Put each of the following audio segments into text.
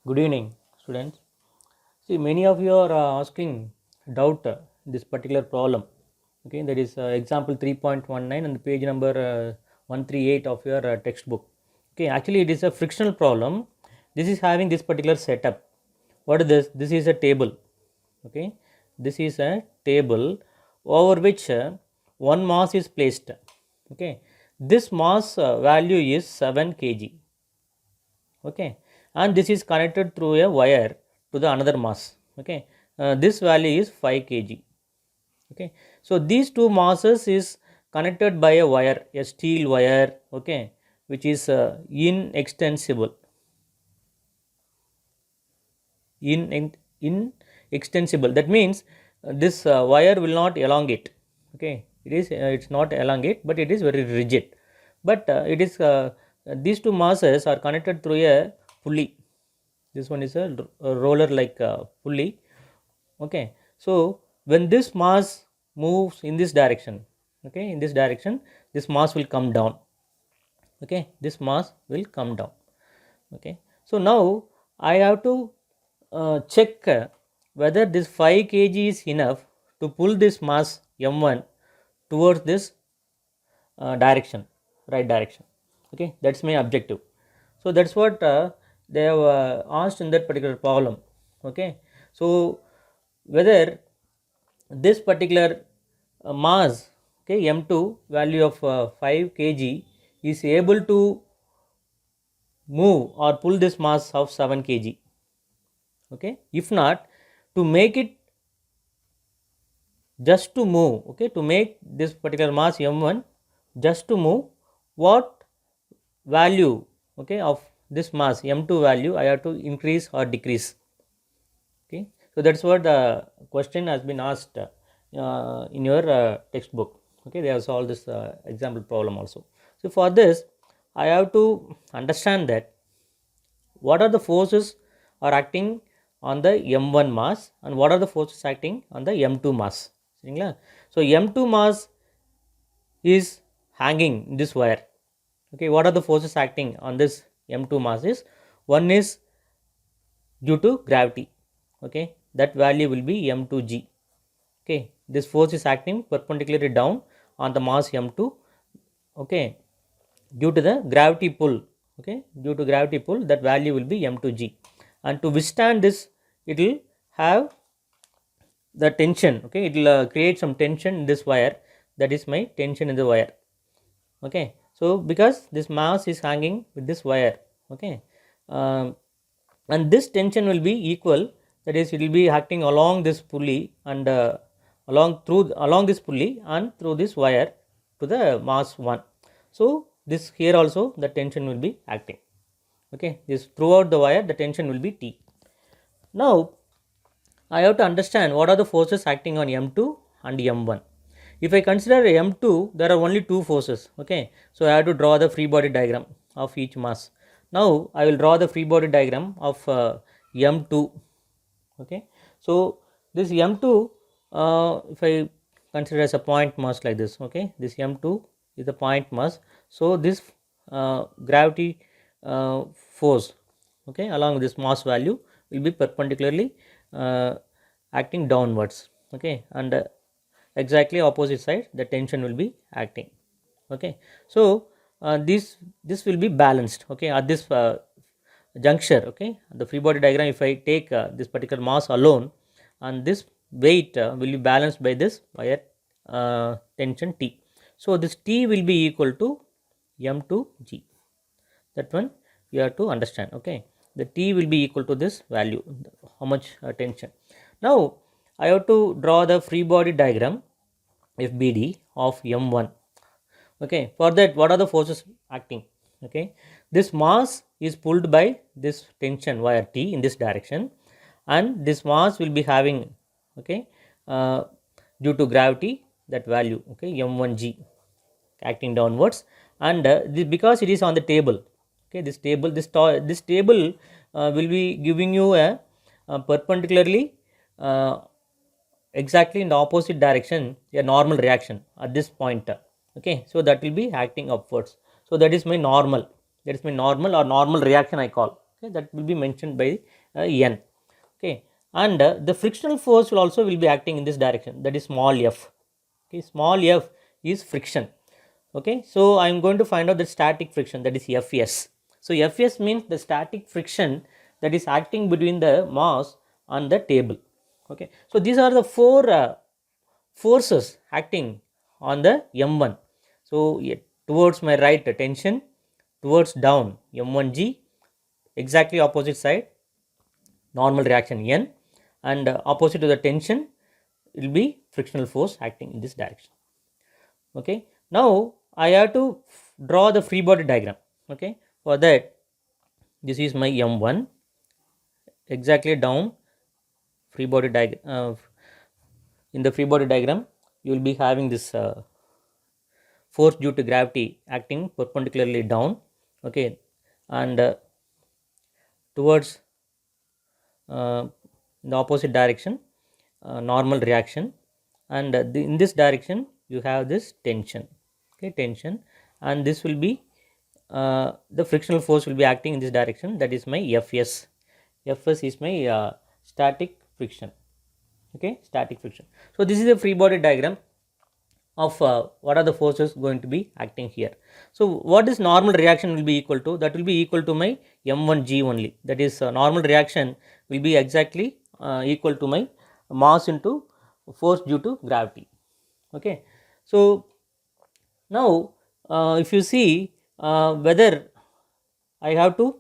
Good evening, students. See, many of you are asking doubt this particular problem. Okay, that is example 3.19 and page number 138 of your textbook. Okay, actually, it is a frictional problem. This is having this particular setup. What is this? This is a table. Okay, this is a table over which one mass is placed. Okay, this mass value is 7 kg. Okay, and this is connected through a wire to the another mass. Okay, this value is 5 kg. Okay, so these two masses is connected by a wire, a steel wire. Okay, which is inextensible. Inextensible, that means this wire will not elongate. Okay, it's not elongate, but it is very rigid. But it is these two masses are connected through a pulley. This one is a roller like pulley. Okay, so when this mass moves in this direction, okay, in this direction, this mass will come down. Okay, this mass will come down. Okay, so now I have to check whether this 5 kg is enough to pull this mass m1 towards this direction, right direction. Okay, that's my objective. So that's what they have asked in that particular problem. Okay, so whether this particular mass, okay, m2 value of 5 kg is able to move or pull this mass of 7 kg. Okay, if not, to make it just to move, okay, to make this particular mass m1 just to move, what value, okay, of this mass m2 value I have to increase or decrease. Okay, so that's what the question has been asked in your textbook. Okay, they have solved this example problem also. So for this I have to understand that what are the forces are acting on the m1 mass and what are the forces acting on the m2 mass. So m2 mass is hanging in this wire. Okay, what are the forces acting on this m2 mass is, one is due to gravity. Okay, that value will be m2g. Okay, this force is acting perpendicularly down on the mass m2. Okay, due to the gravity pull. Okay, due to gravity pull, that value will be m2g, and to withstand this it will have the tension. Okay, it will create some tension in this wire. That is my tension in the wire. Okay, so because this mass is hanging with this wire. Okay, and this tension will be equal, that is it will be acting along this pulley and along this pulley and through this wire to the mass 1. So this here also the tension will be acting. Okay, this throughout the wire the tension will be T. Now I have to understand what are the forces acting on m2 and m1. If I consider m2, there are only two forces. Okay, so I have to draw the free body diagram of each mass. Now I will draw the free body diagram of m2. Okay, so this m2, if I consider as a point mass like this, okay, this m2 is the point mass. So this gravity force, okay, along with this mass value will be perpendicularly acting downwards. Okay, and exactly opposite side the tension will be acting. Okay, so this will be balanced. Okay, at this juncture. Okay, the free body diagram, if I take this particular mass alone, and this weight will be balanced by this wire tension T. So this T will be equal to m2g. That one you have to understand. Okay, the T will be equal to this value, how much tension. Now I have to draw the free body diagram FBD of m1. Okay, for that what are the forces acting? Okay, this mass is pulled by this tension wire T in this direction, and this mass will be having, okay, due to gravity that value, okay, m1g acting downwards, and because it is on the table. Okay, this table will be giving you a perpendicularly exactly in the opposite direction a normal reaction at this point. Okay, so that will be acting upwards. So that is my normal, or normal reaction I call. Okay, that will be mentioned by n. Okay, and the frictional force will be acting in this direction, that is small f. Okay, small f is friction. Okay, so I am going to find out the static friction, that is Fs. So Fs means the static friction that is acting between the mass and the table. Okay, so these are the four forces acting on the M1. So towards my right tension, towards down M1G, exactly opposite side normal reaction N, and opposite to the tension it will be frictional force acting in this direction. Okay, now I have to draw the free body diagram. Okay, for that this is my M1, exactly down free body diagram. In the free body diagram you will be having this force due to gravity acting perpendicularly down. Okay, and towards in the opposite direction normal reaction, and in this direction you have this tension. Okay, tension, and this will be the frictional force will be acting in this direction, that is my Fs. Fs is my static friction. Okay, static friction. So this is a free body diagram of what are the forces going to be acting here. So what is normal reaction will be equal to, that will be equal to my M1G only, that is normal reaction will be exactly equal to my mass into force due to gravity. Okay, so now if you see whether I have to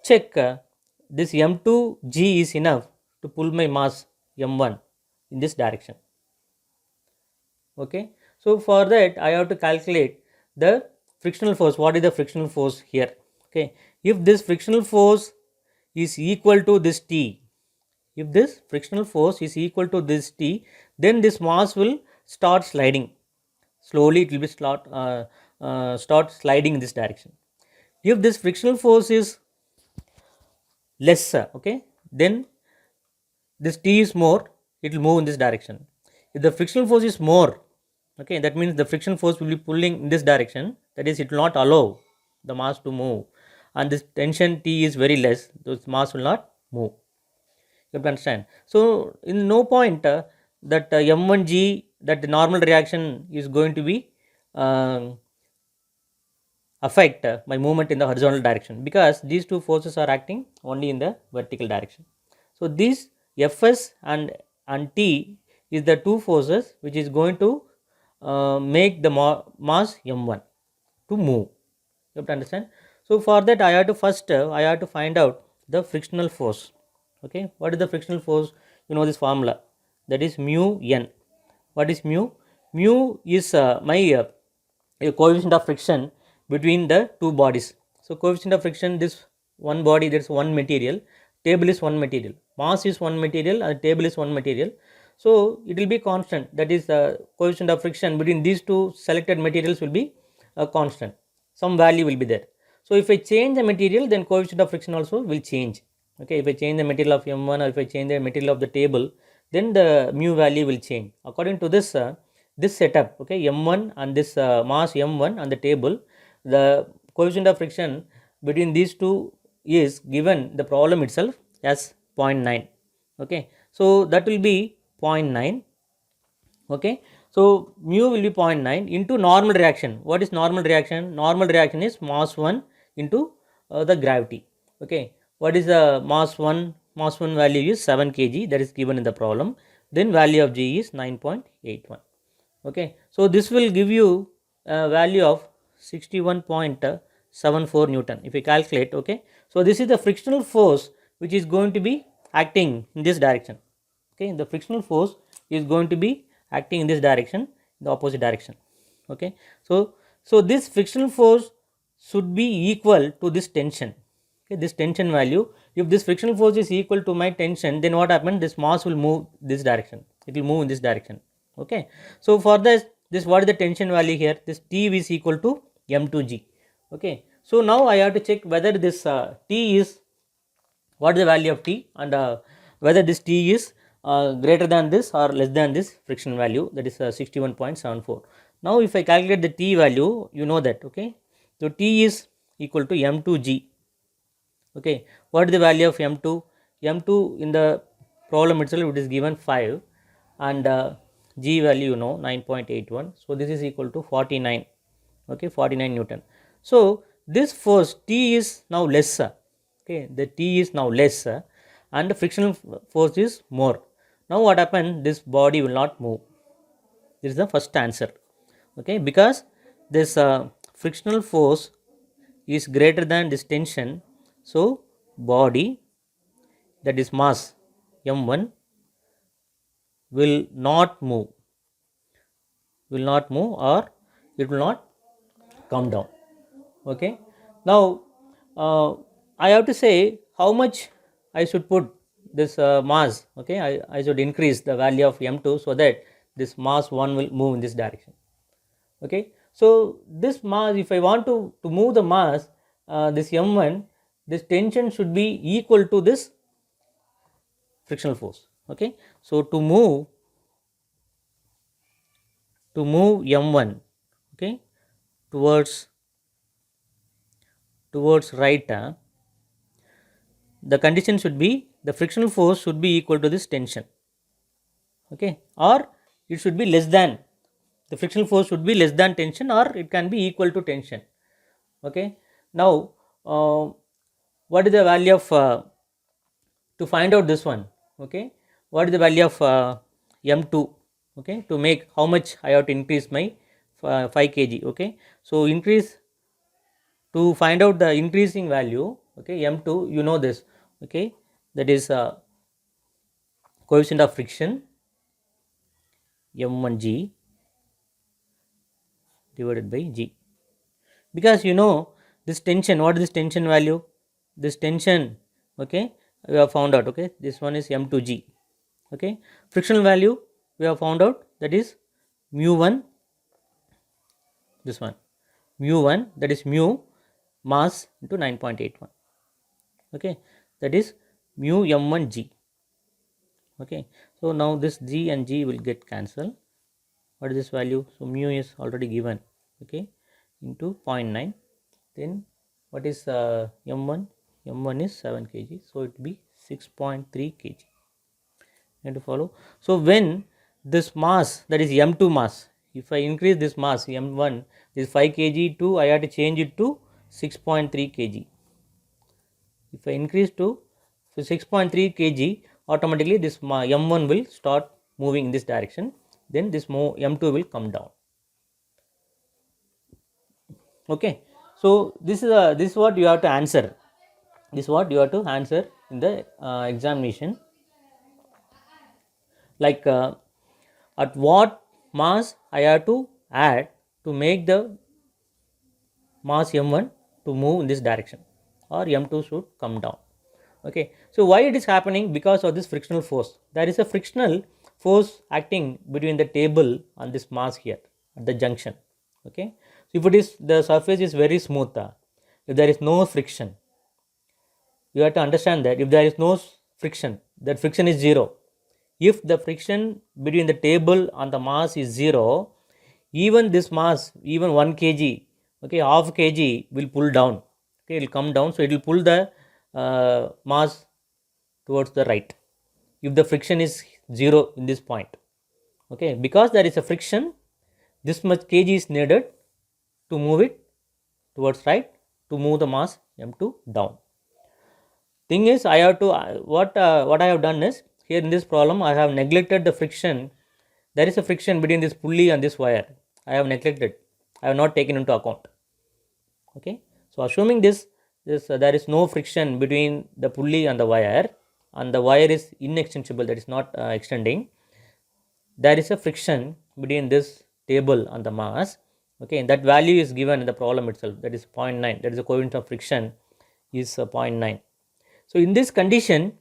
check this M2G is enough to pull my mass M1 in this direction. Okay, so for that I have to calculate the frictional force. What is the frictional force here? Okay, if this frictional force is equal to this T, if this frictional force is equal to this T, then this mass will start sliding slowly, it will be start sliding in this direction. If this frictional force is lesser, okay, then this T is more, it will move in this direction. If the frictional force is more, okay, that means the friction force will be pulling in this direction, that is it will not allow the mass to move, and this tension T is very less, this mass will not move. You have to understand. So in no point that M1G, that the normal reaction is going to be affect my movement in the horizontal direction, because these two forces are acting only in the vertical direction. So these Fs and T is the two forces which is going to make the mass M1 to move. You have to understand. So for that I have to first I have to find out the frictional force. Okay, what is the frictional force? You know this formula, that is mu n. What is mu? Mu is my coefficient of friction between the two bodies. So coefficient of friction, this one body, there is one material, table is one material, mass is one material and table is one material. So it will be constant, that is the coefficient of friction between these two selected materials will be a constant, some value will be there. So if I change the material, then coefficient of friction also will change. Okay, if I change the material of M1 or if I change the material of the table, then the mu value will change. According to this this setup, okay, M1 and this mass M1 and the table, the coefficient of friction between these two is given the problem itself as 0.9. Okay, so that will be 0.9. Okay, so mu will be 0.9 into normal reaction. What is normal reaction? Normal reaction is mass 1 into the gravity. Okay, what is the mass 1? Mass 1 value is 7 kg, that is given in the problem. Then value of G is 9.81. Okay, so this will give you a value of 61.74 Newton if you calculate. Okay, so this is the frictional force which is going to be acting in this direction. Okay, the frictional force is going to be acting in this direction, the opposite direction. Okay, so this frictional force should be equal to this tension. Okay, this tension value, if this frictional force is equal to my tension, then what happens, this mass will move this direction, it will move in this direction. Okay, so for this what is the tension value here? This T is equal to M2G. Okay, so now I have to check whether this T is, what is the value of T, and whether this T is greater than this or less than this friction value, that is 61.74. Now if I calculate the T value, you know that. Okay, so T is equal to m2g. Okay, what is the value of m2? M2 in the problem itself it is given 5 and g value 9.81. So this is equal to 49. Okay, 49 Newton. So this force T is now lesser. Okay, the T is now lesser and the frictional force is more. Now what happened? This body will not move. This is the first answer. Okay, because this frictional force is greater than this tension, so body, that is mass m1, will not move, or it will not come down. Okay, now I have to say how much I should put this mass. Okay, I should increase the value of m2 so that this mass 1 will move in this direction. Okay, so this mass, if I want to move the mass, this m1, this tension should be equal to this frictional force. Okay, so to move m1, okay, towards right, the condition should be the frictional force should be equal to this tension. Okay, or it should be less than, the frictional force should be less than tension, or it can be equal to tension. Okay, now what is the value of to find out this one? Okay, what is the value of m2? Okay, to make how much I have to increase my 5 kg. Okay, so increase, to find out the increasing value. Okay, m2, you know this. Okay, that is coefficient of friction m1g divided by g, because you know this tension. What is this tension value? This tension, okay, we have found out. Okay, this one is m2g. Okay, frictional value we have found out, that is mu1, this one mu1, that is mu mass into 9.81. okay, that is mu m1g. okay, so now this g and g will get cancelled. What is this value? So mu is already given, okay, into 0.9. then what is m1? M1 is 7 kg, so it will be 6.3 kg. You have to follow. So when this mass, that is m2 mass, if I increase this mass m1, this 5 kg to, I have to change it to 6.3 kg. If I increase to 6.3 kg, automatically this m1 will start moving in this direction, then this m2 will come down. Okay, so this is what you have to answer. This is what you have to answer in the examination. Like at what mass I have to add to make the mass m1 to move in this direction, or m2 should come down. Okay, so why it is happening? Because of this frictional force. There is a frictional force acting between the table and this mass here at the junction. Okay, so if it is, the surface is very smooth, if there is no friction, you have to understand that if there is no friction, that friction is zero. If the friction between the table and the mass is zero, even this mass, even 1 kg, okay, half kg will pull down. Okay, it will come down, so it will pull the mass towards the right if the friction is zero in this point. Okay, because there is a friction, this much kg is needed to move it towards right, to move the mass m2 down. Thing is, I have to what I have done is, here in this problem I have neglected the friction. There is a friction between this pulley and this wire. I have neglected, I have not taken into account. Okay, so assuming this there is no friction between the pulley and the wire is inextensible, that is not extending. There is a friction between this table and the mass. Okay, and that value is given in the problem itself, that is 0.9. that is the coefficient of friction is 0.9. So in this condition,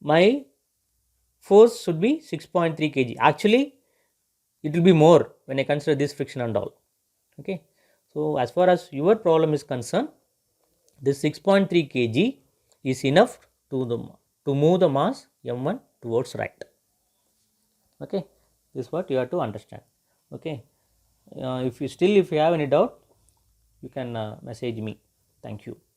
my force should be 6.3 kg. Actually, it will be more when I consider this friction and all. Okay, so as far as your problem is concerned, this 6.3 kg is enough to move the mass m1 towards right. Okay, this is what you have to understand. Okay, if you have any doubt, you can message me. Thank you.